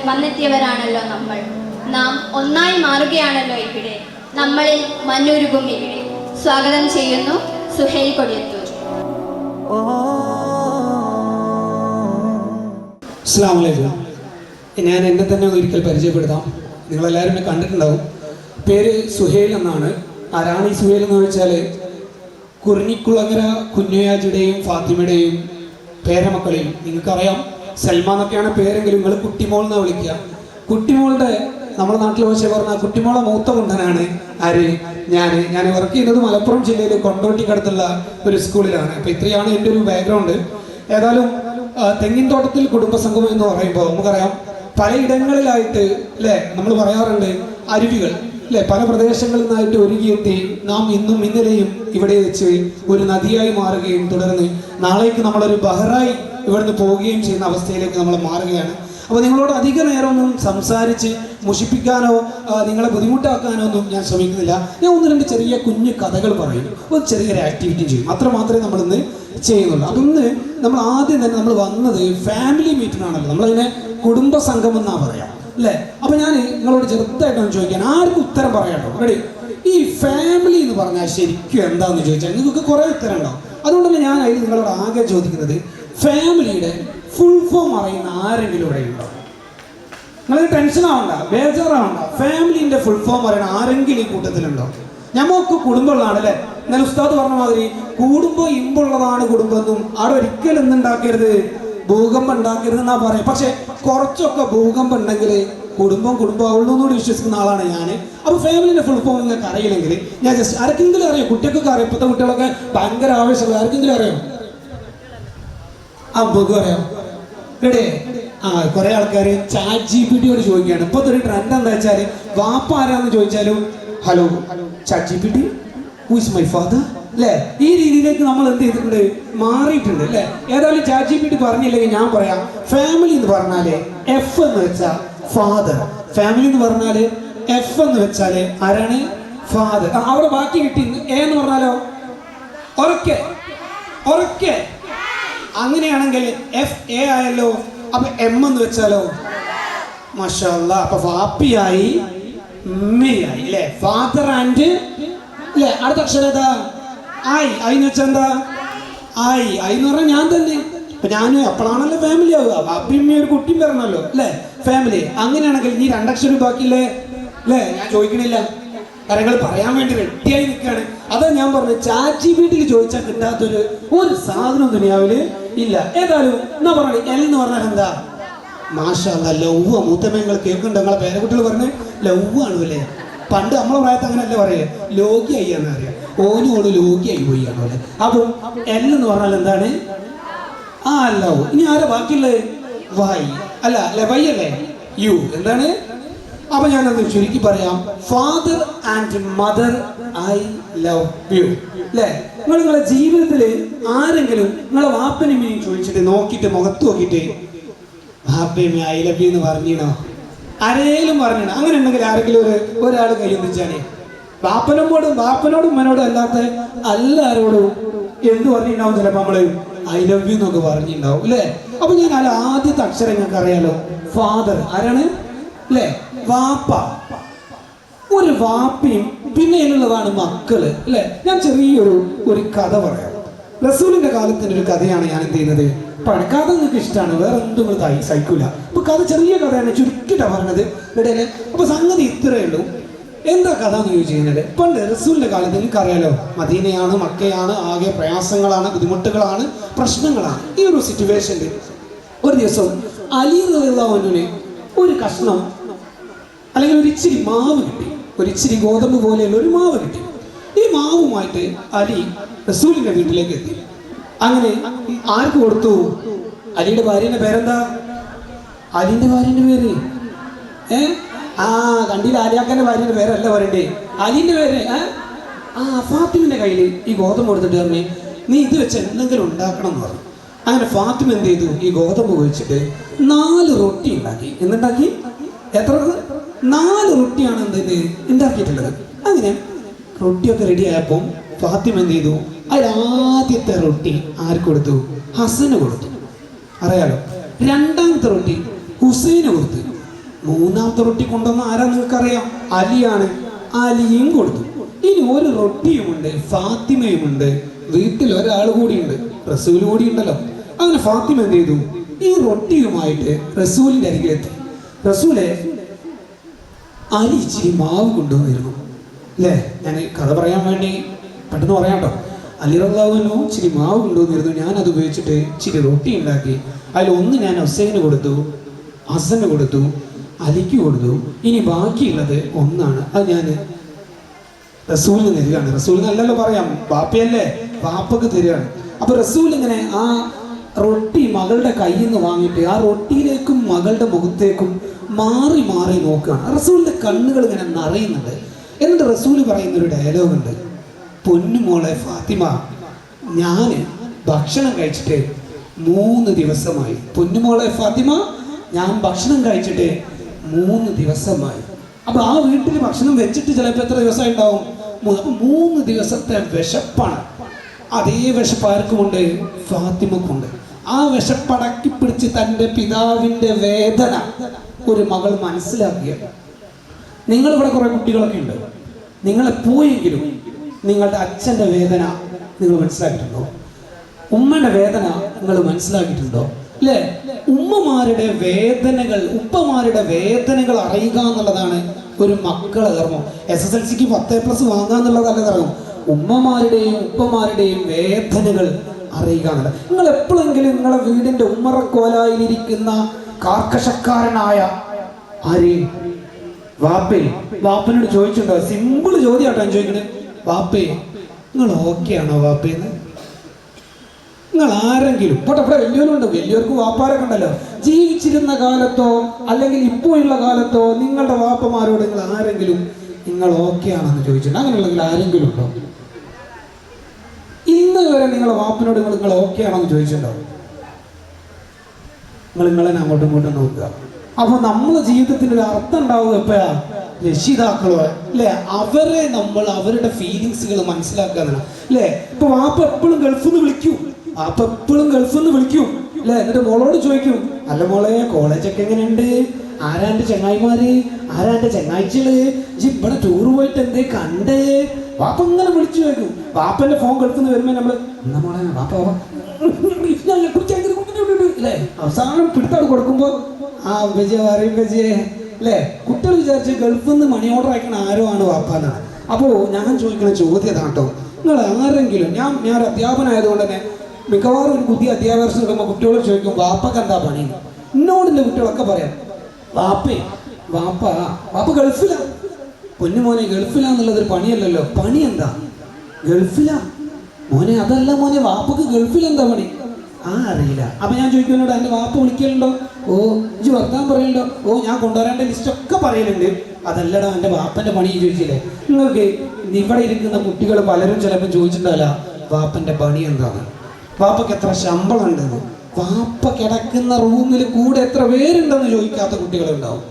വന്നെത്തിയവരാണല്ലോ നമ്മൾ. നാം ഒന്നായി മാറുകയാണല്ലോ ഇവിടെ. നമ്മളിൽ മഞ്ഞുരുകും ഇവിടെ. സ്വാഗതം ചെയ്യുന്നു സുഹൈൽ കൊടിയത്തൂർ. അസ്സലാമു അലൈക്കും. ഞാൻ എന്നെ തന്നെ ഒരിക്കൽ പരിചയപ്പെടുത്താം. നിങ്ങളെല്ലാവരും എന്നെ കണ്ടിട്ടുണ്ടാവും. പേര് സുഹൈൽ എന്നാണ്. ആരാണ് ഈ സുഹൈൽ എന്ന് ചോദിച്ചാൽ കുറിഞ്ഞിക്കുളങ്ങര കുഞ്ഞയാജിയുടെയും ഫാത്തിമയുടെയും പേരമക്കളെയും നിങ്ങൾക്കറിയാം. സൽമാൻ എന്നൊക്കെയാണ് പേരെങ്കിലും നിങ്ങൾ കുട്ടിമോൾ എന്നാണ് വിളിക്കുക. കുട്ടിമോളുടെ നമ്മുടെ നാട്ടിൽ ഭാഷ പറഞ്ഞാൽ കുട്ടിമോളെ മൂത്ത കൊണ്ടനാണ് ആര് ഞാൻ വർക്ക് ചെയ്യുന്നത് മലപ്പുറം ജില്ലയിൽ കൊണ്ടോട്ടിക്കടുത്തുള്ള ഒരു സ്കൂളിലാണ്. അപ്പോൾ ഇത്രയാണ് എൻ്റെ ഒരു ബാക്ക്ഗ്രൗണ്ട്. ഏതായാലും തെങ്ങിൻതോട്ടത്തിൽ കുടുംബസംഗമം എന്ന് പറയുമ്പോൾ നമുക്കറിയാം പലയിടങ്ങളിലായിട്ട് അല്ലേ നമ്മൾ പറയാറുണ്ട് അരുവികൾ അല്ലേ പല പ്രദേശങ്ങളിൽ നിന്നായിട്ട് ഒരുങ്ങിയെത്തി നാം ഇന്നും ഇന്നലെയും ഇവിടെ വെച്ച് ഒരു നദിയായി മാറുകയും തുടർന്ന് നാളേക്ക് നമ്മളൊരു ബഹറായി ഇവിടുന്ന് പോവുകയും ചെയ്യുന്ന അവസ്ഥയിലേക്ക് നമ്മൾ മാറുകയാണ്. അപ്പോൾ നിങ്ങളോട് അധിക നേരമൊന്നും സംസാരിച്ച് മുഷിപ്പിക്കാനോ നിങ്ങളെ ബുദ്ധിമുട്ടാക്കാനോ ഒന്നും ഞാൻ ശ്രമിക്കുന്നില്ല. ഞാൻ ഒന്ന് രണ്ട് ചെറിയ കുഞ്ഞു കഥകൾ പറയും, ഒരു ചെറിയൊരു ആക്ടിവിറ്റി ചെയ്യും, അത്ര മാത്രമേ നമ്മളിന്ന് ചെയ്യുന്നുള്ളൂ. അതൊന്ന് നമ്മൾ ആദ്യം തന്നെ നമ്മൾ വന്നത് ഫാമിലി മീറ്റിനാണല്ലോ, നമ്മളതിനെ കുടുംബസംഗമം എന്നാണ് പറയാം അല്ലേ. അപ്പോൾ ഞാൻ നിങ്ങളോട് ചെറുതായിട്ടൊന്ന് ചോദിക്കാൻ, ആർക്കും ഉത്തരം പറയാട്ടോ. റെഡി? ഈ ഫാമിലി എന്ന് പറഞ്ഞാൽ ശരിക്കും എന്താണെന്ന് ചോദിച്ചാൽ നിങ്ങൾക്ക് കുറേ ഉത്തരം ഉണ്ടാവും. അതുകൊണ്ട് തന്നെ ഞാൻ അതിൽ നിങ്ങളോട് ആകെ ചോദിക്കുന്നത് ഫാമിലിയുടെ ഫുൾ ഫോം അറിയുന്ന ആരെങ്കിലും ഇവിടെ ഉണ്ടോ? നിങ്ങൾ ടെൻഷൻ ആവണ്ട, ബേജാറാവണ്ട. ഫാമിലിന്റെ ഫുൾ ഫോം അറിയണ ആരെങ്കിലും ഈ കൂട്ടത്തിലുണ്ടോ? ഞമ്മക്ക് കുടുംബമുള്ളതാണ് അല്ലേ. എന്നാൽ ഉസ്താദ് പറഞ്ഞ മാതിരി കുടുംബം ഇമ്പുള്ളതാണ് കുടുംബമെന്നും അവിടെ ഒരിക്കലും എന്തുണ്ടാക്കരുത്, ഭൂകമ്പം ഉണ്ടാക്കരുത് എന്നാ പറയാം. പക്ഷെ കുറച്ചൊക്കെ ഭൂകമ്പം ഉണ്ടെങ്കിൽ കുടുംബമാവുള്ളൂ എന്നോട് വിശ്വസിക്കുന്ന ആളാണ് ഞാൻ. അപ്പോൾ ഫാമിലിന്റെ ഫുൾ ഫോം നിങ്ങൾക്ക് അറിയില്ലെങ്കിൽ ഞാൻ ജസ്റ്റ് ആർക്കെങ്കിലും അറിയാം, കുട്ടികൾക്കൊക്കെ അറിയാം. ഇപ്പോഴത്തെ കുട്ടികളൊക്കെ ഭയങ്കര ആവേശമുള്ള ആർക്കെങ്കിലും അറിയാം? അമ്പക്കും അറിയാം. റെഡി? കുറെ ആൾക്കാർ ചാറ്റ് ജിപിടിയോട് ചോദിക്കുകയാണ്. ഇപ്പോഴത്തെ ഒരു ട്രെൻഡ് എന്താ വെച്ചാൽ വാപ്പ ആരാന്ന് ചോദിച്ചാലും hello chat GPT who is my father അല്ലേ. ഈ രീതിയിലേക്ക് നമ്മൾ എന്ത് ചെയ്തിട്ടുണ്ട്, മാറിയിട്ടുണ്ട് അല്ലേ. ഏതായാലും ചാറ്റ് ജിപിടി പറഞ്ഞില്ലെങ്കിൽ ഞാൻ പറയാം, ഫാമിലി എന്ന് പറഞ്ഞാല് എഫ് എന്ന് വെച്ചാൽ ഫാദർ, ഫാമിലി എന്ന് പറഞ്ഞാല് എഫ് എന്ന് വെച്ചാല് ആരാണ്, ഫാദർ. അവിടെ ബാക്കി കിട്ടി എ എന്ന് പറഞ്ഞാലോ ഉറക്കെ അങ്ങനെയാണെങ്കിൽ എഫ് എ ആയല്ലോ. അപ്പൊ എം എന്ന് വെച്ചാലോ മാഷാ അല്ലാഹ്. അപ്പൊ വാപ്പിയായി ഉമ്മയായി അല്ലേ, ഫാദർ ആൻഡ് അല്ലേ. അടുത്ത അക്ഷരം ഏതാ? എന്ന് വെച്ചാൽ എന്താ? ഐ എന്ന് പറഞ്ഞാൽ ഞാൻ തന്നെ. അപ്പൊ ഞാനും എപ്പോഴാണല്ലോ ഫാമിലി ആവുക, വാപ്പി ഉമ്മയും ഒരു കുട്ടിയും വരണല്ലോ അല്ലേ, ഫാമിലി. അങ്ങനെയാണെങ്കിൽ ഈ രണ്ടക്ഷരം ബാക്കിയില്ലേ അല്ലേ. ഞാൻ ചോദിക്കണില്ല, കാര്യങ്ങൾ പറയാൻ വേണ്ടി റെഡിയായി നിൽക്കുകയാണ്. അതാ ഞാൻ പറഞ്ഞത്, ചാറ്റ് ജിപിടിയിൽ ചോദിച്ചാൽ കിട്ടാത്തൊരു ഒരു സാധനം ദുനിയാവില് ഇല്ല. ഏതായാലും എന്നാ പറഞ്ഞത് എൽ എന്ന് പറഞ്ഞാൽ എന്താ? മാഷാ അല്ലാഹ്, ലവ്. മൂത്തമ്മങ്ങൾ കേൾക്കുന്നുണ്ട്, നിങ്ങളെ പേരക്കുട്ടികൾ പറഞ്ഞ് ലവ് ആണ് അല്ലേ. പണ്ട് നമ്മളെ പ്രായത്ത് അങ്ങനെയല്ലേ പറയുക, ലോകിയായി എന്ന് അറിയാം. ഓനോട് ലോകിയായി പോയി ആണ്. അപ്പം എൽ എന്ന് പറഞ്ഞാൽ എന്താണ്? ലവ്. ഇനി ആരാ ബാക്കിയുള്ളത്? വൈ അല്ല വൈ അല്ലേ, യു. എന്താണ്? അപ്പൊ ഞാനത് ചുരുക്കി പറയാം, father and mother I love you അല്ലേ. നിങ്ങളെ ജീവിതത്തിൽ ആരെങ്കിലും നിങ്ങളെ വാപ്പനെയും ചോദിച്ചിട്ട് നോക്കിയിട്ട് മുഖത്ത് നോക്കിയിട്ട് വാപ്പയും ഐ ലവ് യു എന്ന് പറഞ്ഞിണോ? ആരെങ്കിലും പറഞ്ഞിണോ? അങ്ങനെ ഉണ്ടെങ്കിൽ ആരെങ്കിലും ഒരാൾ കൈയൊന്നിച്ചാണ്. വാപ്പനോടും ഉമ്മനോടും അല്ലാത്ത എല്ലാവരോടും എന്ത് പറഞ്ഞിട്ടുണ്ടാവും? ചിലപ്പോൾ നമ്മള് ഐ ലവ് യു എന്നൊക്കെ പറഞ്ഞിട്ടുണ്ടാവും അല്ലേ. അപ്പൊ ഞാൻ ആദ്യത്തെ അക്ഷരം നിങ്ങൾക്ക് അറിയാലോ, ഫാദർ. ആരാണ് അല്ലേ? വാപ്പ. ഒരു വാപ്പയും പിന്നെ അതിലുള്ളതാണ് മക്കള് അല്ലെ. ഞാൻ ചെറിയൊരു കഥ പറയാം. റസൂലിന്റെ കാലത്തിന്റെ ഒരു കഥയാണ് ഞാൻ എന്ത് ചെയ്യുന്നത്. കഥ നിങ്ങൾക്ക് ഇഷ്ടമാണ്, വേറെ എന്തും നിങ്ങൾ സഹിക്കൂല. അപ്പൊ കഥ ചെറിയ കഥയാണ്, ചുരുക്കിട്ടാണ് പറഞ്ഞത് ഇടയില്. അപ്പൊ സംഗതി ഇത്രയേ ഉള്ളൂ. എന്താ കഥ എന്ന് ചോദിച്ചു കഴിഞ്ഞാല്, പണ്ട് റസൂലിന്റെ കാലത്ത് നിങ്ങൾക്കറിയാലോ, മദീനയാണ്, മക്കയാണ്, ആകെ പ്രയാസങ്ങളാണ്, ബുദ്ധിമുട്ടുകളാണ്, പ്രശ്നങ്ങളാണ്. ഈ ഒരു സിറ്റുവേഷനിൽ ഒരു ദിവസം അലി റളിയല്ലാഹു അൻഹുവിന് ഒരു കഷ്ണം അല്ലെങ്കിൽ ഒരു ഇച്ചിരി മാവ് കിട്ടി, ഒരു ഇച്ചിരി ഗോതമ്പ് പോലെയുള്ള ഒരു മാവ് കിട്ടി. ഈ മാവുമായിട്ട് അലി റസൂലിന്റെ വീട്ടിലേക്ക് എത്തി. അങ്ങനെ ആർക്ക് കൊടുത്തു? അലിയുടെ ഭാര്യന്റെ പേരെന്താ? അലിന്റെ ഭാര്യന്റെ പേര് കണ്ടില്ല, ആലിയാക്കന്റെ ഭാര്യന്റെ പേരല്ല പറയണ്ടേ, അലിന്റെ പേര് ഫാത്തിമിന്റെ കയ്യിൽ ഈ ഗോതമ്പ് കൊടുത്തിട്ട് പറഞ്ഞു, നീ ഇത് വെച്ച് എന്തെങ്കിലും ഉണ്ടാക്കണം എന്ന് പറഞ്ഞു. അങ്ങനെ ഫാത്തിമ എന്ത് ചെയ്തു? ഈ ഗോതമ്പ് വെച്ചിട്ട് 4 റൊട്ടി ഉണ്ടാക്കി. എന്തുണ്ടാക്കി? എത്ര? 4 റൊട്ടിയാണ് എന്ത് ഉണ്ടാക്കിയിട്ടുള്ളത്. അങ്ങനെ റൊട്ടിയൊക്കെ റെഡി ആയപ്പോൾ ഫാത്തിമ എന്ത് ചെയ്തു? അതിലാദ്യത്തെ റൊട്ടി ആർക്ക് കൊടുത്തു? ഹസന് കൊടുത്തു. അറിയാലോ. രണ്ടാമത്തെ റൊട്ടി ഹുസൈന് കൊടുത്തു. മൂന്നാമത്തെ റൊട്ടി കൊണ്ടുവന്ന ആരാ നിങ്ങൾക്കറിയാം? അലിയാണ്. അലിയും കൊടുത്തു. ഇനി ഒരു റൊട്ടിയുമുണ്ട്, ഫാത്തിമയുമുണ്ട്, വീട്ടിൽ ഒരാൾ കൂടിയുണ്ട്, റസൂൽ കൂടി ഉണ്ടല്ലോ. അങ്ങനെ ഫാത്തിമ എന്ത് ചെയ്തു? ഈ റൊട്ടിയുമായിട്ട് റസൂലിന്റെ അരികിലെത്തി. റസൂലെ, അലി ഇച്ചിരി മാവ് കൊണ്ടുവന്നിരുന്നു അല്ലേ? ഞാൻ കഥ പറയാൻ വേണ്ടി പെട്ടെന്ന് പറയാം കേട്ടോ. അലി റളിയല്ലാഹു അൻഹു ഇച്ചിരി മാവ് കൊണ്ടുവന്നിരുന്നു. ഞാനത് ഉപയോഗിച്ചിട്ട് ഇച്ചിരി റൊട്ടി ഉണ്ടാക്കി. അതിലൊന്ന് ഞാൻ ഹുസൈന് കൊടുത്തു, ഹസന് കൊടുത്തു, അലിക്ക് കൊടുത്തു. ഇനി ബാക്കിയുള്ളത് ഒന്നാണ്, അത് ഞാൻ റസൂലിന് തരികയാണ്. റസൂലിന് അല്ലല്ലോ പറയാം, ബാപ്പയല്ലേ, ബാപ്പക്ക് തരികയാണ്. അപ്പൊ റസൂൽ ഇങ്ങനെ ആ റൊട്ടി മകളുടെ കയ്യിൽ നിന്ന് വാങ്ങിയിട്ട് ആ റൊട്ടിയിലേക്കും മകളുടെ മുഖത്തേക്കും മാറി മാറി നോക്കുകയാണ്. റസൂലിന്റെ കണ്ണുകൾ ഇങ്ങനെ നിറയുന്നുണ്ട്. എന്നിട്ട് റസൂൽ പറയുന്ന ഒരു ഡയലോഗ് ഉണ്ട്, പൊന്നുമോളെ ഫാത്തിമ, ഞാൻ ഭക്ഷണം കഴിച്ചിട്ട് 3 ദിവസമായി. പൊന്നുമോളെ ഫാത്തിമ, ഞാൻ ഭക്ഷണം കഴിച്ചിട്ട് 3 ദിവസമായി. അപ്പൊ ആ വീട്ടിൽ ഭക്ഷണം വെച്ചിട്ട് ചിലപ്പോൾ എത്ര ദിവസമായി ഉണ്ടാവും? 3 ദിവസത്തെ വിശപ്പാണ്. അതേ വിശപ്പ് ആർക്കുമുണ്ട്? ഫാത്തിമക്കുണ്ട്. ആ വിശപ്പടക്കി പിടിച്ച് തൻ്റെ പിതാവിൻ്റെ വേദന ഒരു മകൾ മനസ്സിലാക്കിയ. നിങ്ങളിവിടെ കുറെ കുട്ടികളൊക്കെ ഉണ്ട്. നിങ്ങളെപ്പോയെങ്കിലും നിങ്ങളുടെ അച്ഛൻ്റെ വേദന നിങ്ങൾ മനസ്സിലാക്കിയിട്ടുണ്ടോ? ഉമ്മയുടെ വേദന നിങ്ങൾ മനസ്സിലാക്കിയിട്ടുണ്ടോ? അല്ലേ? ഉമ്മമാരുടെ വേദനകൾ, ഉപ്പമാരുടെ വേദനകൾ അറിയുക എന്നുള്ളതാണ് ഒരു മക്കളെ ധർമ്മം. SSLCക്ക് 10+ വാങ്ങുക എന്നുള്ളതല്ല ധർമ്മം. ഉമ്മമാരുടെയും ഉപ്പമാരുടെയും വേദനകൾ അറിയുക എന്നുള്ളത്. നിങ്ങൾ എപ്പോഴെങ്കിലും നിങ്ങളെ വീടിന്റെ ഉമ്മറക്കോലായിരിക്കുന്ന കാർക്കശക്കാരനായ ആരെയും വാപ്പനോട് ചോദിച്ചിട്ടുണ്ടോ? സിമ്പിൾ ചോദ്യമായിട്ടോ ഞാൻ ചോദിക്കുന്നത്. വാപ്പേ, നിങ്ങൾ ഓക്കെ ആണോ വാപ്പേന്ന്? നിങ്ങൾ ആരെങ്കിലും പോട്ടെ, ഇവിടെ വലിയവരുണ്ട്, വലിയവർക്ക് വാപ്പാരൊക്കെ ഉണ്ടല്ലോ. ജീവിച്ചിരുന്ന കാലത്തോ അല്ലെങ്കിൽ ഇപ്പോഴുള്ള കാലത്തോ നിങ്ങളുടെ വാപ്പമാരോട് നിങ്ങൾ ആരെങ്കിലും നിങ്ങൾ ഓക്കെ ആണെന്ന് ചോദിച്ചിട്ടുണ്ട്? അങ്ങനെയുള്ളെങ്കിൽ ആരെങ്കിലും ഉണ്ടോ? ഇന്ന് വരെ നിങ്ങളെ വാപ്പനോട് നിങ്ങൾ ഓക്കെ ആണെന്ന് ചോദിച്ചിട്ടുണ്ടോ? നിങ്ങളെ അങ്ങോട്ടും ഇങ്ങോട്ടും നോക്കുക. അപ്പൊ നമ്മളെ ജീവിതത്തിന് ഒരു അർത്ഥം ഉണ്ടാവുക എപ്പോഴാ? രക്ഷിതാക്കളോ അല്ലെ, അവരെ നമ്മൾ അവരുടെ ഫീലിങ്സുകൾ മനസ്സിലാക്കുക അല്ലേ. ഇപ്പൊ വാപ്പ എപ്പോഴും ഗൾഫിൽ നിന്ന് വിളിക്കൂ, വാപ്പ എപ്പോഴും ഗൾഫിൽ നിന്ന് വിളിക്കും അല്ലെ. എന്നിട്ട് മോളോട് ചോദിക്കും, അല്ല മോളെ കോളേജൊക്കെ എങ്ങനെയുണ്ട്, ആരാന്റെ ചങ്ങായിമാര്, ആരാന്റെ ചങ്ങാഴ്ചകള്, ഇവിടെ ടൂർ പോയിട്ട് എന്തേ കണ്ട്? വാപ്പ ഇങ്ങനെ വിളിച്ചു ചോദിക്കും. വാപ്പന്റെ ഫോൺ ഗൾഫിൽ നിന്ന് വരുമ്പോ നമ്മള് എന്നാ മോളെ വാപ്പ അല്ലേ, അവസാനം പിടുത്തം കൊടുക്കുമ്പോ ആ വിജയേ അല്ലേ, കുട്ടികൾ വിചാരിച്ച് ഗൾഫിൽ നിന്ന് മണി ഓർഡർ അയക്കണ ആരോ ആണ് വാപ്പാന്നാണ്. അപ്പോ ഞാൻ ചോദിക്കുന്ന ചോദ്യം കേട്ടോ, നിങ്ങൾ ആരെങ്കിലും, ഞാൻ ഒരു അധ്യാപനമായതുകൊണ്ട് തന്നെ മിക്കവാറും ഒരു പുതിയ അധ്യാപകർ കിട്ടുമ്പോൾ കുട്ടികളോട് ചോദിക്കും വാപ്പക്ക് എന്താ പണി? എന്നോടിന്റെ കുട്ടികളൊക്കെ പറയാം വാപ്പ ഗൾഫിലാ. പൊന്നുമോനെ, ഗൾഫിലാന്നുള്ളത് ഒരു പണിയല്ലല്ലോ. പണി എന്താ? ഗൾഫിലാ മോനെ. അതല്ല മോനെ, വാപ്പക്ക് ഗൾഫിൽ എന്താ പണി? അറിയില്ല. അപ്പൊ ഞാൻ ചോദിക്കുന്നോട് എൻ്റെ വാപ്പ വിളിക്കലുണ്ടോ? ഓ ഇജ്ജ് വർത്താൻ പറയലുണ്ടോ? ഓ ഞാൻ കൊണ്ടുവരേണ്ട ലിസ്റ്റൊക്കെ പറയലുണ്ട്. അതല്ലടാ എൻ്റെ വാപ്പന്റെ പണി ചോദിച്ചില്ലേ? നിങ്ങൾക്ക് ഇവിടെ ഇരിക്കുന്ന കുട്ടികൾ പലരും ചിലപ്പോൾ ചോദിച്ചിട്ടുണ്ടല്ല വാപ്പന്റെ പണി എന്താണ്, വാപ്പക്ക് എത്ര ശമ്പളം ഉണ്ടെന്ന്, വാപ്പ കിടക്കുന്ന റൂമിൽ കൂടെ എത്ര പേരുണ്ടെന്ന് ചോദിക്കാത്ത കുട്ടികളുണ്ടാവും.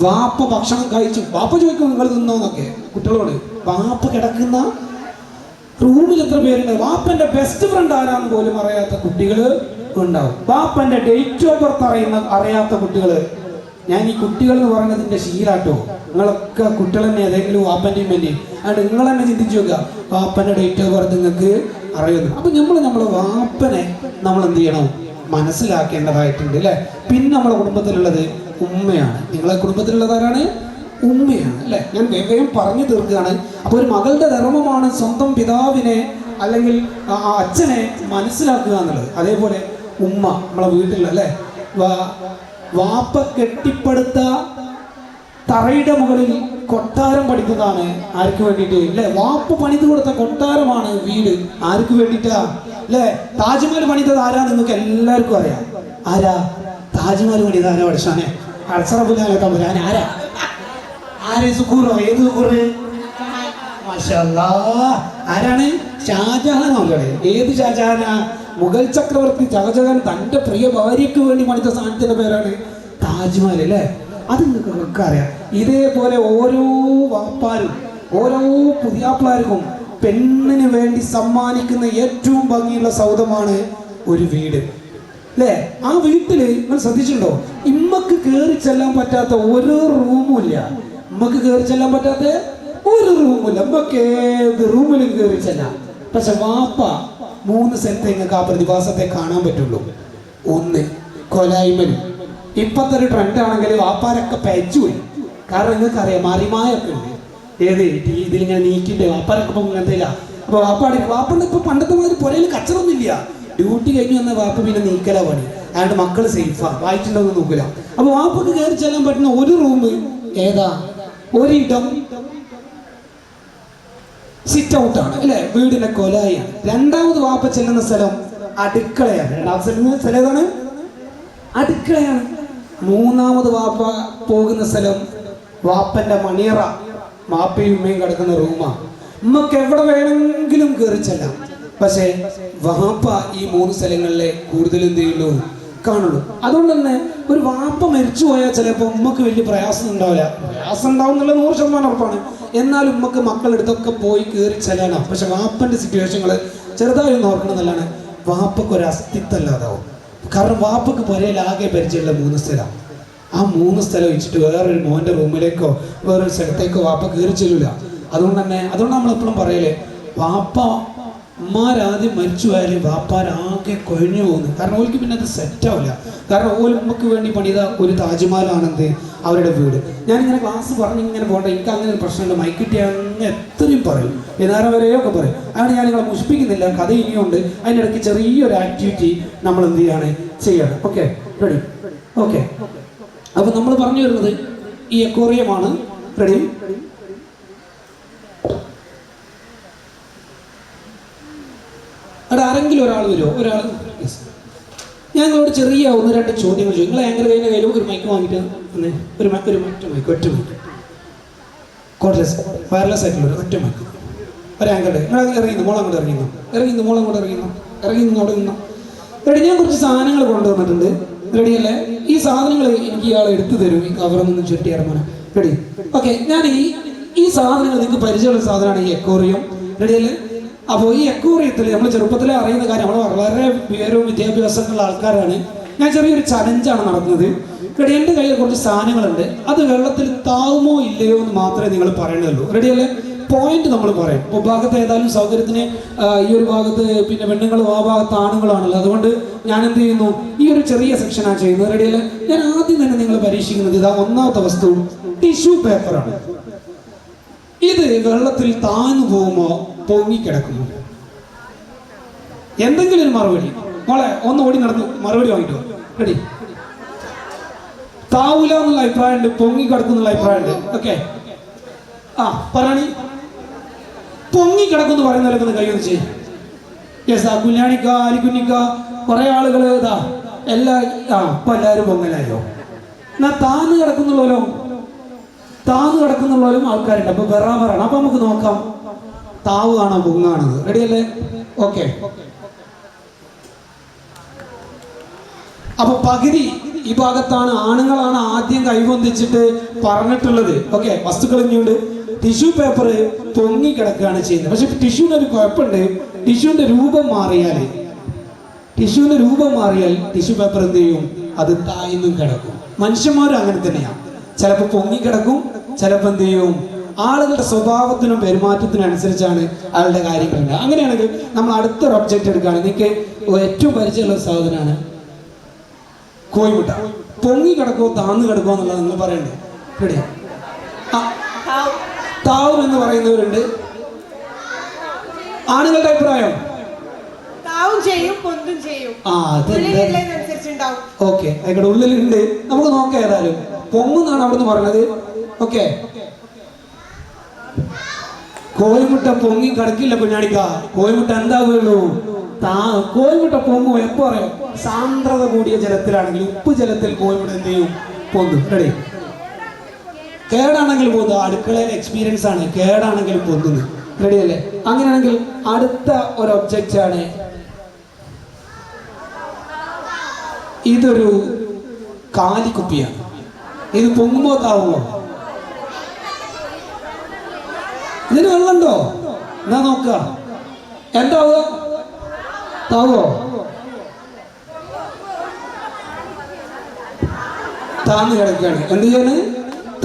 വാപ്പ ഭക്ഷണം കഴിച്ചു, വാപ്പ ചോദിക്കും നിങ്ങൾ തിന്നോന്നൊക്കെ കുട്ടികളോട്. വാപ്പ കിടക്കുന്ന റൂമിൽ എത്ര പേരുണ്ട്, വാപ്പന്റെ ബെസ്റ്റ് ഫ്രണ്ട് ആരാന്ന് പോലും അറിയാത്ത കുട്ടികൾ ഉണ്ടാവും. വാപ്പന്റെ ഡേറ്റ് ഓഫ് ബർത്ത് അറിയാത്ത കുട്ടികൾ. ഞാൻ ഈ കുട്ടികൾ എന്ന് പറയുന്നതിന്റെ ശീലാട്ടോ. നിങ്ങളൊക്കെ കുട്ടികൾ തന്നെ ഏതെങ്കിലും വാപ്പന്റെയും വേണ്ടി അതുകൊണ്ട് നിങ്ങൾ തന്നെ ചിന്തിച്ചു നോക്കുക, വാപ്പന്റെ ഡേറ്റ് ഓഫ് ബർത്ത് നിങ്ങൾക്ക് അറിയുന്നു. അപ്പൊ നമ്മളെ വാപ്പനെ നമ്മൾ എന്ത് ചെയ്യണം? മനസ്സിലാക്കേണ്ടതായിട്ടുണ്ട് അല്ലെ. പിന്നെ നമ്മളെ കുടുംബത്തിലുള്ളത് ഉമ്മയാണ്. നിങ്ങളെ കുടുംബത്തിലുള്ളത് ആരാണ്? ഉമ്മയാണ് അല്ലെ. ഞാൻ വേഗം പറഞ്ഞു തീർക്കുകയാണ്. അപ്പൊ ഒരു മകളുടെ ധർമ്മമാണ് സ്വന്തം പിതാവിനെ അല്ലെങ്കിൽ അച്ഛനെ മനസ്സിലാക്കുക എന്നുള്ളത്. അതേപോലെ ഉമ്മ നമ്മളെ വീട്ടിൽ അല്ലെ, വാപ്പ കെട്ടിപ്പടുത്ത തറയുടെ മുകളിൽ കൊട്ടാരം പഠിക്കുന്നതാണ് ആർക്ക് വേണ്ടിയിട്ട് അല്ലെ? വാപ്പ പണിത് കൊടുത്ത കൊട്ടാരമാണ് വീട്. ആർക്ക് വേണ്ടിയിട്ടാ അല്ലെ? താജ്മഹൽ പണിതത് ആരാ? നിങ്ങൾക്ക് എല്ലാവർക്കും അറിയാം. ആരാ താജ്മഹൽ പണിത്? ആരാ പഠിച്ചാനെ? അർസറബുലാൻ ആരാ? ആരെ? സുഖൂറോ? ഏത് സുഖൂറ്? ആരാണ്? ഷാജഹാനല്ലേ? ഏത് ഷാജഹാനാ? മുഗൾ ചക്രവർത്തി ഷാജഹാൻ തന്റെ പ്രിയ ഭാര്യയ്ക്ക് വേണ്ടി പണിത സ്ഥാനത്തിന്റെ പേരാണ് താജ്മഹൽ അല്ലേ. അത് നിങ്ങൾക്ക് അറിയാം. ഇതേപോലെ ഓരോ വാപ്പാരും ഓരോ പുതിയാപ്പിളാർക്കും പെണ്ണിന് വേണ്ടി സമ്മാനിക്കുന്ന ഏറ്റവും ഭംഗിയുള്ള സൗധമാണ് ഒരു വീട് അല്ലേ. ആ വീട്ടില് നിങ്ങൾ ശ്രദ്ധിച്ചിട്ടുണ്ടോ? ഇമ്മ കയറി ചെല്ലാൻ പറ്റാത്ത ഒരു റൂമുമില്ല. നമുക്ക് കയറി ചെല്ലാൻ പറ്റാത്ത ഒരു റൂമില്ല. നമുക്ക് ഏത് റൂമിലും കയറി ചെല്ലാം. പക്ഷെ വാപ്പ 3 സ്ഥലത്ത് നിങ്ങൾക്ക് ആ പ്രതിഭാസത്തെ കാണാൻ പറ്റുള്ളൂ. ഒന്ന്, കൊലായ്മലും. ഇപ്പത്തെ ഒരു ട്രെൻഡ് ആണെങ്കിൽ വാപ്പാരൊക്കെ പെച്ചു പോയി. കാരണം നിങ്ങൾക്ക് അറിയാം മറിമായൊക്കെ ഉണ്ട്. ഏത് ഇതിലിങ്ങനെ നീക്കിണ്ട് വാപ്പാരൊക്കെ ഇപ്പൊ ഇങ്ങനത്തെ ഇല്ല. അപ്പൊ വാപ്പണ്ട് ഇപ്പൊ പണ്ടത്തെ മാതിരി പുരയിൽ കച്ചറൊന്നുമില്ല. ഡ്യൂട്ടി കഴിഞ്ഞ് വന്ന വാപ്പ പിന്നെ നീക്കലാ പണി. അയാളുടെ മക്കൾ സേഫാ, വായിച്ചിട്ടുണ്ടോന്ന് നോക്കില്ല. അപ്പൊ വാപ്പക്ക് കയറി ചെല്ലാൻ പറ്റുന്ന ഒരു റൂം ഏതാ? ഒരിടം സിറ്റ് ഔട്ടാണ് അല്ലെ, വീടിന്റെ കൊലായാണ്. രണ്ടാമത് വാപ്പ ചെല്ലുന്ന സ്ഥലം അടുക്കളയാണ്. രണ്ടാമത്തെ സ്ഥലം ഏതാണ്? അടുക്കളയാണ്. മൂന്നാമത് വാപ്പ പോകുന്ന സ്ഥലം വാപ്പന്റെ മണിയറ, വാപ്പയും ഉമ്മയും കിടക്കുന്ന റൂമാ. ഉമ്മക്ക് എവിടെ വേണമെങ്കിലും കയറി ചെല്ലാം. പക്ഷേ വാപ്പ ഈ 3 സ്ഥലങ്ങളിലെ കൂടുതൽ എന്ത് ചെയ്യുള്ളൂ, കാണുള്ളൂ. അതുകൊണ്ട് തന്നെ ഒരു വാപ്പ മരിച്ചു പോയാൽ ചിലപ്പോൾ ഉമ്മക്ക് വലിയ പ്രയാസം ഉണ്ടാവില്ല. പ്രയാസം ഉണ്ടാവും എന്നുള്ള 100% ഉറപ്പാണ്. എന്നാലും ഉമ്മക്ക് മക്കളെടുത്തൊക്കെ പോയി കയറി ചെല്ലാനാണ്. പക്ഷെ വാപ്പന്റെ സിറ്റുവേഷനുകൾ ചെറുതായി ഒന്ന് ഓർക്കണം എന്നല്ലാണ് വാപ്പക്ക് ഒരു അസ്തിത്വം ഇല്ലാതാവും. കാരണം വാപ്പക്ക് പുരയിലാകെ പരിചയമുള്ള 3 സ്ഥലം. ആ 3 സ്ഥലം വെച്ചിട്ട് വേറൊരു മോൻ്റെ റൂമിലേക്കോ വേറൊരു സ്ഥലത്തേക്കോ വാപ്പ കയറി ചെല്ലൂല. അതുകൊണ്ട് നമ്മളെപ്പോഴും പറയലേ, വാപ്പ ഉമ്മാരാദ്യം മരിച്ചു പോയാലും വാപ്പാരാകെ കൊഴിഞ്ഞു പോകുന്നു. കാരണം ഓൾക്ക് പിന്നെ അത് സെറ്റാവില്ല. കാരണം ഓൾ ഉമ്മക്ക് വേണ്ടി പണിത ഒരു താജ്മഹലാണെന്ത് അവരുടെ വീട്. ഞാനിങ്ങനെ ക്ലാസ് പറഞ്ഞ് ഇങ്ങനെ പോകണ്ട, എനിക്ക് അങ്ങനെ ഒരു പ്രശ്നമുണ്ട്. മൈക്കിട്ടിയാണെന്ന് എത്രയും പറയും, നേരം വരെയൊക്കെ പറയും. അതാണ് ഞാൻ നിങ്ങളെ മുഷിപ്പിക്കുന്നില്ല. കഥ ഇനിയുണ്ട്. അതിനിടയ്ക്ക് ചെറിയൊരു ആക്ടിവിറ്റി നമ്മൾ എന്ത് ചെയ്യണം. Okay, ready? ഓക്കെ. അപ്പൊ നമ്മൾ പറഞ്ഞു വരുന്നത് ഈ അക്വേറിയമാണ്. റെഡി? അവിടെ ആരെങ്കിലും ഒരാൾ വരുമോ? ഒരാൾ. ഞാൻ നിങ്ങളോട് ചെറിയ 1-2 ചോദ്യങ്ങൾ ചോദിക്കും. നിങ്ങൾ ആങ്കർ കയ്യിലും ഒരു മൈക്ക് വാങ്ങിയിട്ട് ഒരു മറ്റു മൈക്ക്, ഒറ്റ മൈക്ക്, കോഡ്ലെസ് വയർലെസ് ആയിട്ടുള്ള ഒറ്റ മൈക്ക്, ഒരു ആങ്കറുടെ. നിങ്ങൾ ഇറങ്ങുന്നു, മോളം അങ്ങോട്ട് ഇറങ്ങുന്നു, മോളം അങ്ങോട്ട് ഇറങ്ങുന്നു, അവിടെ നിന്നു. റെഡി? ഞാൻ കുറച്ച് സാധനങ്ങൾ കൊണ്ടുവന്നിട്ടുണ്ട്. റെഡിയല്ലേ? ഈ സാധനങ്ങൾ എനിക്ക് ഇയാൾ എടുത്തു തരും. ഈ കവറൊന്നും ചുരുട്ടി ഇറങ്ങാൻ. റെഡി? ഓക്കെ. ഞാൻ ഈ സാധനങ്ങൾ നിങ്ങൾക്ക് പരിചയമുള്ള സാധനമാണ് ഈ അക്വേറിയം. റെഡിയല്ലേ? അപ്പോൾ ഈ അക്വേറിയത്തിൽ നമ്മൾ ചെറുപ്പത്തിലെ അറിയുന്ന കാര്യം, നമ്മൾ വളരെ വിവരവും വിദ്യാഭ്യാസമുള്ള ആൾക്കാരാണ്. ഞാൻ ചെറിയൊരു ചലഞ്ചാണ് നടത്തുന്നത്. റെഡി? എൻ്റെ കയ്യിൽ കുറച്ച് സാധനങ്ങളുണ്ട്. അത് വെള്ളത്തിൽ താവുമോ ഇല്ലയോ എന്ന് മാത്രമേ നിങ്ങൾ പറയണുള്ളൂ. റെഡിയല്ലേ? പോയിന്റ് നമ്മൾ പറയും. ഇപ്പോൾ ഭാഗത്ത് ഏതായാലും സൗകര്യത്തിന് ഈ ഒരു ഭാഗത്ത് പിന്നെ പെണ്ണുങ്ങളും ആ ഭാഗത്ത് ആണുങ്ങളാണല്ലോ. അതുകൊണ്ട് ഞാൻ എന്ത് ചെയ്യുന്നു, ഈ ഒരു ചെറിയ സെക്ഷനാണ് ചെയ്യുന്നത്. റെഡിയല്ലേ? ഞാൻ ആദ്യം തന്നെ നിങ്ങൾ പരീക്ഷിക്കുന്നത് ഇതാ, ഒന്നാമത്തെ വസ്തു ടിഷ്യൂ പേപ്പറാണ്. ഇത് വെള്ളത്തിൽ താഴ്ന്നു പോകുമോ പൊങ്ങിക്കിടക്കുമോ? എന്തെങ്കിലും ഒരു മറുപടി. മോളെ ഒന്ന് ഓടി നടന്നു മറുപടി വാങ്ങിട്ടോ. റെഡി? താവൂല എന്നുള്ള അഭിപ്രായമുണ്ട്, പൊങ്ങിക്കിടക്കുന്നുള്ള അഭിപ്രായമുണ്ട്. ഓക്കെ, ആ പറയണി. പൊങ്ങിക്കിടക്കുമെന്ന് പറയുന്നവരൊക്കെ കൈയൊന്ന് ചെയ്യും. യെസ്, ആ കുഞ്ഞാണിക്ക, അലിക്കുഞ്ഞിക്ക, കുറെ ആളുകൾ ഇതാ ഇപ്പൊ എല്ലാവരും പൊങ്ങലായോ. എന്നാ താന്ന് കിടക്കുന്നുള്ളവരും ആൾക്കാരുണ്ട്. അപ്പൊ ബറാബറാണ്. അപ്പൊ നമുക്ക് നോക്കാം താവാണോ പൊങ്ങാണത്. റെഡിയല്ലേ? ഓക്കെ. അപ്പൊ പകുതി ഈ ഭാഗത്താണ്, ആണുങ്ങളാണ് ആദ്യം കൈവന്തിച്ചിട്ട് പറഞ്ഞിട്ടുള്ളത്. ഓക്കെ, വസ്തുക്കൾ ഇനിയുണ്ട്. ടിഷ്യൂ പേപ്പർ പൊങ്ങി കിടക്കുകയാണ് ചെയ്യുന്നത്. പക്ഷെ ടിഷ്യൂവിന് ഒരു കുഴപ്പമുണ്ട്. ടിഷ്യൂവിന്റെ രൂപം മാറിയാൽ ടിഷ്യൂ പേപ്പർ എന്ത് ചെയ്യും? അത് താഴ്ന്നും കിടക്കും. മനുഷ്യന്മാരും അങ്ങനെ തന്നെയാണ്. ചിലപ്പോൾ പൊങ്ങിക്കിടക്കും, ചിലപ്പോൾ എന്ത് ചെയ്യും? ആളുകളുടെ സ്വഭാവത്തിനും പെരുമാറ്റത്തിനും അനുസരിച്ചാണ് ആളുടെ കാര്യങ്ങളുണ്ട്. അങ്ങനെയാണെങ്കിൽ നമ്മൾ അടുത്തൊരു ഒബ്ജക്റ്റ് എടുക്കുകയാണ്. നിങ്ങൾക്ക് ഏറ്റവും പരിചയമുള്ള ഒരു സാധനമാണ് കോഴിമുട്ട. പൊങ്ങി കിടക്കുമോ താന്ന് കിടക്കുമോ എന്നുള്ളത് നിങ്ങൾ പറയണ്ടേ? റെഡിയാ? താവ് എന്ന് പറയുന്നവരുണ്ട്. ആണുങ്ങളുടെ അഭിപ്രായം ഓക്കെ, ആയിക്കോട്ടെ. ഉള്ളിലുണ്ട്, നമുക്ക് നോക്കാം. ഏതായാലും പൊങ്ങുന്നാണ് അവിടുന്ന് പറഞ്ഞത്. ഓക്കെ, കോഴിമുട്ട പൊങ്ങി കിടക്കില്ല കുഞ്ഞാണിക്ക. കോഴിമുട്ട എന്താവുകയുള്ളൂ? കോഴിമുട്ട പൊങ്ങും. എപ്പോ പറയാം? സാന്ദ്രത കൂടിയ ജലത്തിലാണെങ്കിൽ, ഉപ്പ് ജലത്തിൽ കോഴിമുട്ട എന്ത് ചെയ്യും? പൊങ്ങും. റെഡി? കേടാണെങ്കിൽ പൊന്നു. അടുക്കളയിലെ എക്സ്പീരിയൻസ് ആണ്. കേടാണെങ്കിലും പൊന്നുന്നു. റെഡി അല്ലേ? അങ്ങനെയാണെങ്കിൽ അടുത്ത ഒരു ഒബ്ജക്റ്റ് ആണ്. ഇതൊരു കാലിക്കുപ്പിയാണ്. ഇത് പൊങ്ങുമ്പോ താവുമോ? ഇതിന് വെള്ളമുണ്ടോ? എന്നാ നോക്ക. എന്താവുക? താവോ? താഴ്ന്നു കിടക്കുകയാണ്. എന്ത് ചെയ്യാണ്?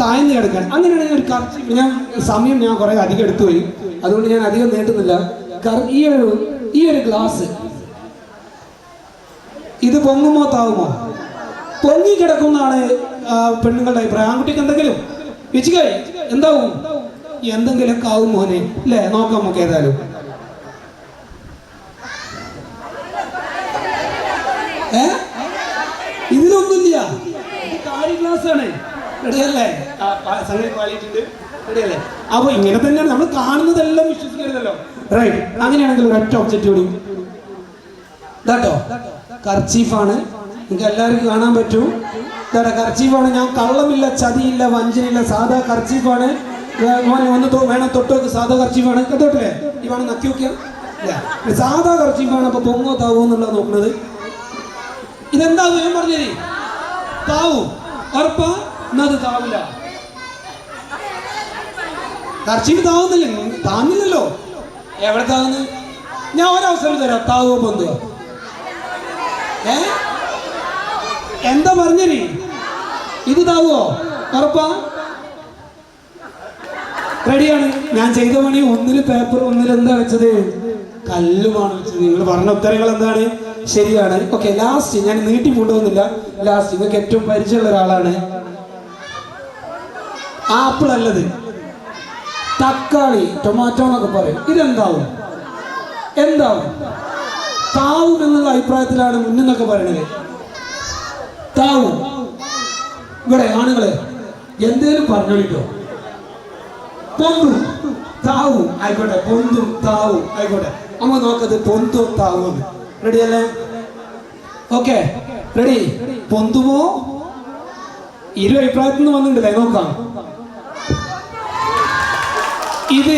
താഴ്ന്നു കിടക്കുകയാണ്. അങ്ങനെയാണെങ്കിൽ ഒരു കർച്ചീഫ്, ഞാൻ സമയം ഞാൻ കുറെ അധികം എടുത്തു പോയി, അതുകൊണ്ട് ഞാൻ അധികം നീട്ടുന്നില്ല. ഈ ഒരു ഗ്ലാസ് ഇത് പൊങ്ങുമോ താവുമോ? പൊങ്ങി കിടക്കുന്നതാണ് പെണ്ണുങ്ങളുടെ അഭിപ്രായം. ആൺകുട്ടിക്ക് എന്തെങ്കിലും വിച്ചുകൈ എന്താവും? എന്തെങ്കിലുമൊക്കെ ആവും മോനെ, അല്ലേ? നോക്കാം നമുക്ക്. ഏതായാലും ഇതിലൊന്നുമില്ല, കാരി ഗ്ലാസ് ആണ്. റെഡിയല്ലേ? സംഗതി ക്വാളിറ്റി റെഡിയല്ലേ? അപ്പൊ ഇങ്ങനെ തന്നെയാണ് നമ്മൾ കാണുന്നതെല്ലാം വിശ്വസിക്കരുതല്ലോ. റൈറ്റ്. അങ്ങനെയാണെങ്കിൽ ഒരൊറ്റ ഒബ്ജക്റ്റ് കൂടി കേട്ടോ. കർച്ചീഫാണ്, നിങ്ങൾക്ക് എല്ലാവർക്കും കാണാൻ പറ്റും. കർച്ചീഫാണ്. ഞാൻ കള്ളമില്ല, ചതിയില്ല, വഞ്ചനയില്ല, സാധാ കർച്ചീഫാണ്. മോനെ ഒന്ന് വേണം തൊട്ടോക്ക്, സാധാ കർച്ചീഫാണ്. കേട്ടോട്ടില്ലേ? ഈ വേണം നക്കി നോക്കിയാൽ സാധാ കർച്ചീഫാണ്. അപ്പൊ പൊങ്ങോ താവോ എന്നുള്ളത് നോക്കുന്നത്. ഇതെന്താവും? ഞാൻ പറഞ്ഞേ താവും. ഉറപ്പാ? എന്നത് താവില്ല. കർച്ചീഫ് താവുന്നില്ല, താന്നില്ലല്ലോ. എവിടെ താവുന്നു? ഞാൻ ഒരവസരം തരാം. താവോ പൊന്തുവോ? എന്താ പറഞ്ഞേ? ഇത് താവോ? ഉറപ്പാ? റെഡിയാണ്. ഞാൻ ചെയ്ത പണി ഒന്നില് പേപ്പർ, ഒന്നിൽ എന്താ വെച്ചത്? കല്ലുമാണ് വെച്ചത്. നിങ്ങൾ പറഞ്ഞ ഉത്തരങ്ങൾ എന്താണ്? ശരിയാണ്. ഓക്കെ, ലാസ്റ്റ് ഞാൻ നീട്ടി കൊണ്ടുപോകുന്നില്ല. ലാസ്റ്റ് നിങ്ങൾക്ക് ഏറ്റവും പരിചയമുള്ള ഒരാളാണ്. ആപ്പിൾ അല്ലത്, തക്കാളി, ടൊമാറ്റോ എന്നൊക്കെ പറയും. ഇതെന്താവും? എന്താവും? താവും എന്നുള്ള അഭിപ്രായത്തിലാണ് മുന്നൊക്കെ പറയണത്. താവും. ഇവിടെ ആണുങ്ങളെ എന്തേലും പറഞ്ഞോളിട്ടോ. പൊന്തും താവും ആയിക്കോട്ടെ, പൊന്തും താവും ആയിക്കോട്ടെ. അമ്മ നോക്കത് പൊന്തും താവും. റെഡി അല്ലേ? Okay, ready? പൊന്തുമോ? ഇരു അഭിപ്രായത്തിൽ നിന്ന് വന്നിട്ടില്ലേ? നോക്കാം. ഇത്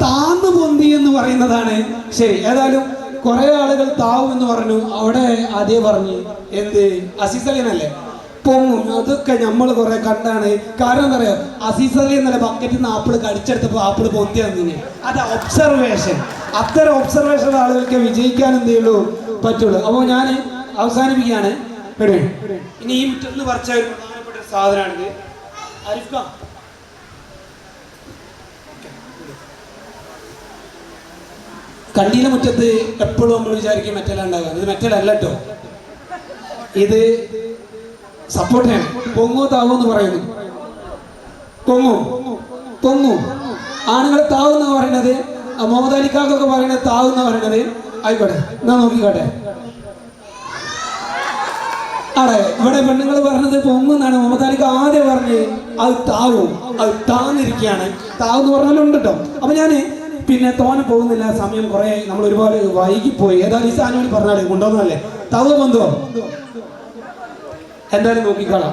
താന്ന് പൊന്തി എന്ന് പറയുന്നതാണ് ശരി. ഏതായാലും കുറെ ആളുകൾ താവും എന്ന് പറഞ്ഞു. അവിടെ ആദ്യം പറഞ്ഞു എന്ത്? അസീസ് അലിയനല്ലേ? പൊങ്ങും. അതൊക്കെ നമ്മൾ കുറെ കണ്ടാണ്. കാരണം എന്താ പറയാ, അസീസ് അലി എന്നല്ല ബക്കറ്റിൽ നിന്ന് ആപ്പിൾ കടിച്ചെടുത്തപ്പോൾ ആപ്പിൾ പൊന്തി വന്നിന്. അത് ഒബ്സർവേഷൻ. അത്തരം ഒബ്സർവേഷൻ ആളുകൾക്ക് വിജയിക്കാൻ എന്തേ ഉള്ളൂ പറ്റുള്ളൂ. അപ്പോൾ ഞാൻ അവസാനിപ്പിക്കുകയാണ്. ഇനി ഈ മുറ്റത്ത് പറിച്ച ഒരു പ്രധാനപ്പെട്ട സാധനമാണിത്. ആരിഫ് ഖാൻ, കണ്ടിയിലെ മുറ്റത്ത് എപ്പോഴും നമ്മൾ വിചാരിക്കും മെറ്റലുണ്ടാകുക. ഇത് മെറ്റലല്ല കേട്ടോ, ഇത് സപ്പോർട്ടാണ്. പൊങ്ങോ താവോ എന്ന് പറയുന്നു. പൊങ്ങും പൊങ്ങും. ആണുങ്ങൾ താവെന്ന് പറയുന്നത്, മുഹമ്മദ് അലിക്കാക്കൊക്കെ പറയുന്നത് താവെന്ന് പറയുന്നത്. ആയിക്കോട്ടെ, എന്നാ നോക്കിക്കോട്ടെ. അതെ, ഇവിടെ പെണ്ണുങ്ങൾ പറഞ്ഞത് പൊങ്ങുന്നാണ്. മുഹമ്മദ് അലിക്ക് ആദ്യം പറഞ്ഞ് അത് താവും, അത് താന്നിരിക്കുകയാണ്. താവെന്ന് പറഞ്ഞാലുണ്ട് കേട്ടോ. അപ്പൊ ഞാൻ പിന്നെ തോനെ പോകുന്നില്ല, സമയം കുറെ നമ്മൾ ഒരുപാട് വൈകിപ്പോയി. ഏതായാലും ഈ സാധനം പറഞ്ഞാലേ കൊണ്ടുവന്നല്ലേ. താവോ പൊന്തുവോ? എന്തായാലും നോക്കിക്കളാം.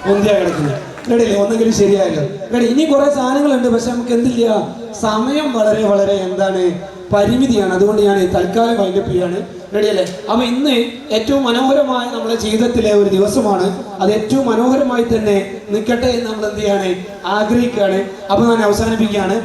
പൊന്തിയാ കിടക്കുന്നത്. റെഡിയല്ലേ? ഒന്നെങ്കിലും ശരിയായല്ലോ. റെഡി. ഇനി കുറെ സാധനങ്ങളുണ്ട്, പക്ഷെ നമുക്ക് എന്തില്ല, സമയം വളരെ വളരെ എന്താണ് പരിമിതിയാണ്. അതുകൊണ്ട് ഞാൻ തൽക്കാലം വൈൻഡപ്പ് ചെയ്യാണ്. റെഡിയല്ലേ? അപ്പൊ ഇന്ന് ഏറ്റവും മനോഹരമായ നമ്മുടെ ജീവിതത്തിലെ ഒരു ദിവസമാണ്. അത് ഏറ്റവും മനോഹരമായി തന്നെ നിൽക്കട്ടെ എന്ന് നമ്മൾ എന്ത് ചെയ്യാണ്, ആഗ്രഹിക്കുകയാണ്. അപ്പൊ ഞാൻ അവസാനിപ്പിക്കുകയാണ്.